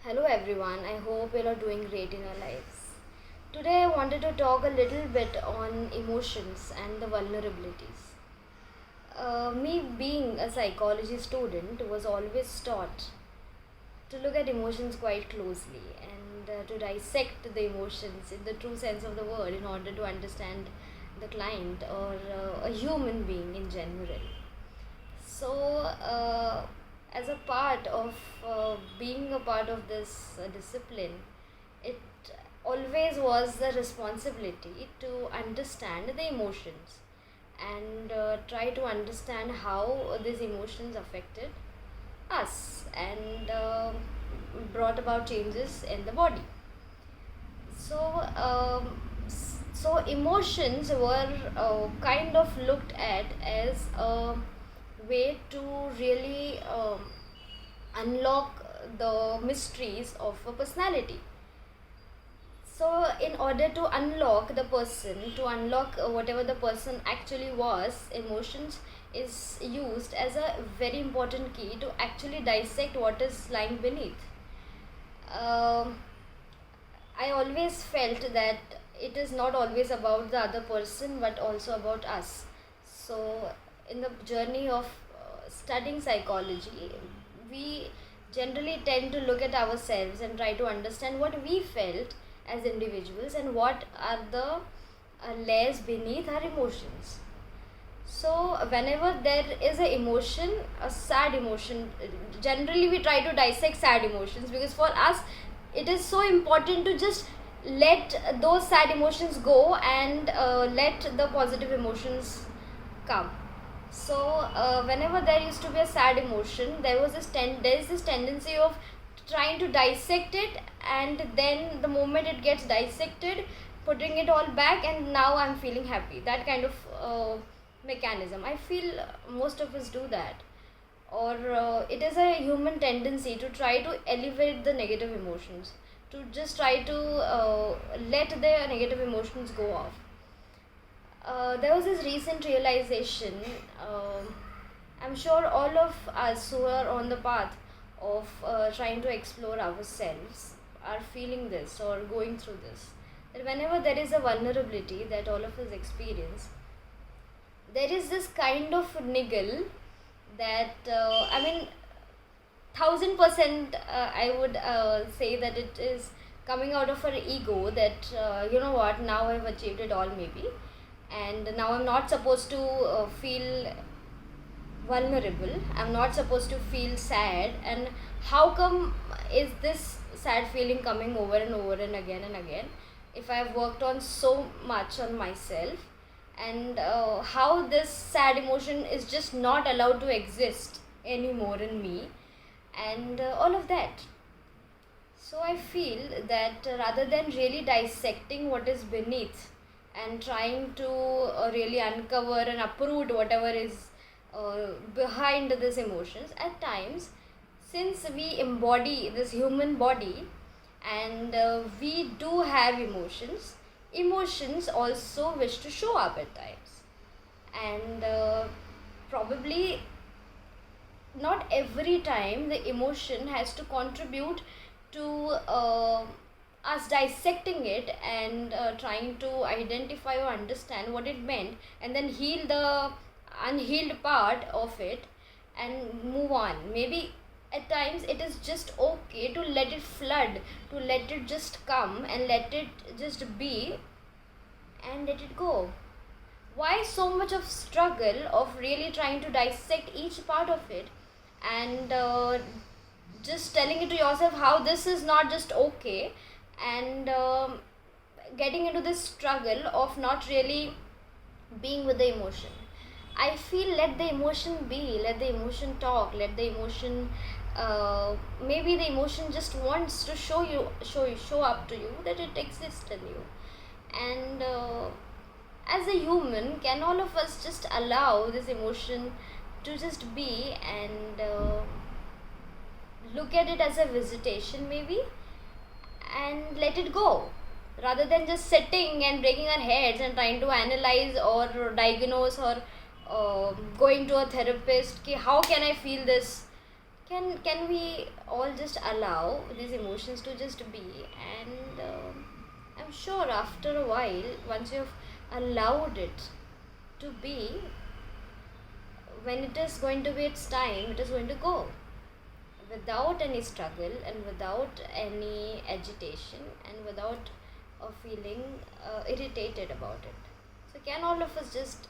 Hello everyone, I hope you are doing great in your lives. Today I wanted to talk a little bit on emotions and the vulnerabilities. Me being a psychology student was always taught to look at emotions quite closely and to dissect the emotions in the true sense of the word in order to understand the client or a human being in general. So, as a part of being a part of this discipline, it always was the responsibility to understand the emotions and try to understand how these emotions affected us and brought about changes in the body. So, so emotions were kind of looked at as a way to really unlock the mysteries of a personality. So, in order to unlock the person, to unlock whatever the person actually was, emotions is used as a very important key to actually dissect what is lying beneath. Um, I always felt that it is not always about the other person but also about us. So, in the journey of studying psychology, we generally tend to look at ourselves and try to understand what we felt as individuals and what are the layers beneath our emotions. So, whenever there is a emotion, a sad emotion, generally we try to dissect sad emotions because for us it is so important to just let those sad emotions go and let the positive emotions come. So, whenever there used to be a sad emotion, there is this tendency of trying to dissect it, and then the moment it gets dissected, putting it all back, and now I'm feeling happy. That kind of mechanism. I feel most of us do that, or it is a human tendency to try to elevate the negative emotions, to just try to let the negative emotions go off. There was this recent realization. I'm sure all of us who are on the path of trying to explore ourselves are feeling this or going through this. That whenever there is a vulnerability that all of us experience, there is this kind of niggle that I mean, 1000% I would say that it is coming out of her ego that you know what, now I've achieved it all maybe, and now I'm not supposed to feel vulnerable, I'm not supposed to feel sad, and how come is this sad feeling coming over and over and again if I've worked on so much on myself, and how this sad emotion is just not allowed to exist anymore in me, and all of that. So I feel that rather than really dissecting what is beneath and trying to really uncover and uproot whatever is behind these emotions, at times, since we embody this human body and we do have emotions, emotions also wish to show up at times. And probably not every time the emotion has to contribute to us dissecting it and trying to identify or understand what it meant and then heal the unhealed part of it and move on. Maybe at times it is just okay to let it flood, to let it just come and let it just be and let it go. Why so much of struggle of really trying to dissect each part of it and just telling it to yourself how this is not just okay, and getting into this struggle of not really being with the emotion? I feel let the emotion be, let the emotion talk, let the emotion maybe the emotion just wants to show up to you that it exists in you. And as a human, can all of us just allow this emotion to just be and look at it as a visitation maybe and let it go, rather than just sitting and breaking our heads and trying to analyze or diagnose or going to a therapist ki how can I feel this Can we all just allow these emotions to just be? And I'm sure after a while, once you've allowed it to be, when it is going to be its time, it is going to go without any struggle and without any agitation and without feeling irritated about it. So, can all of us just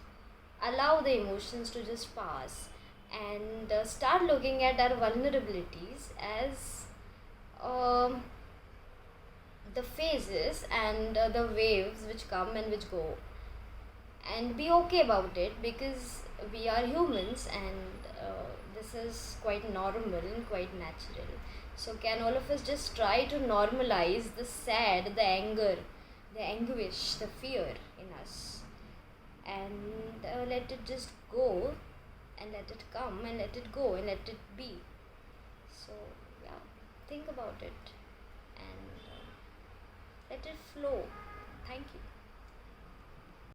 allow the emotions to just pass and start looking at our vulnerabilities as um, the phases and the waves which come and which go, and be okay about it, because we are humans and this is quite normal and quite natural. So, can all of us just try to normalize the sad, the anger, the anguish, the fear in us, and let it just go, and let it come and let it go and let it be. So, yeah, think about it and let it flow. Thank you.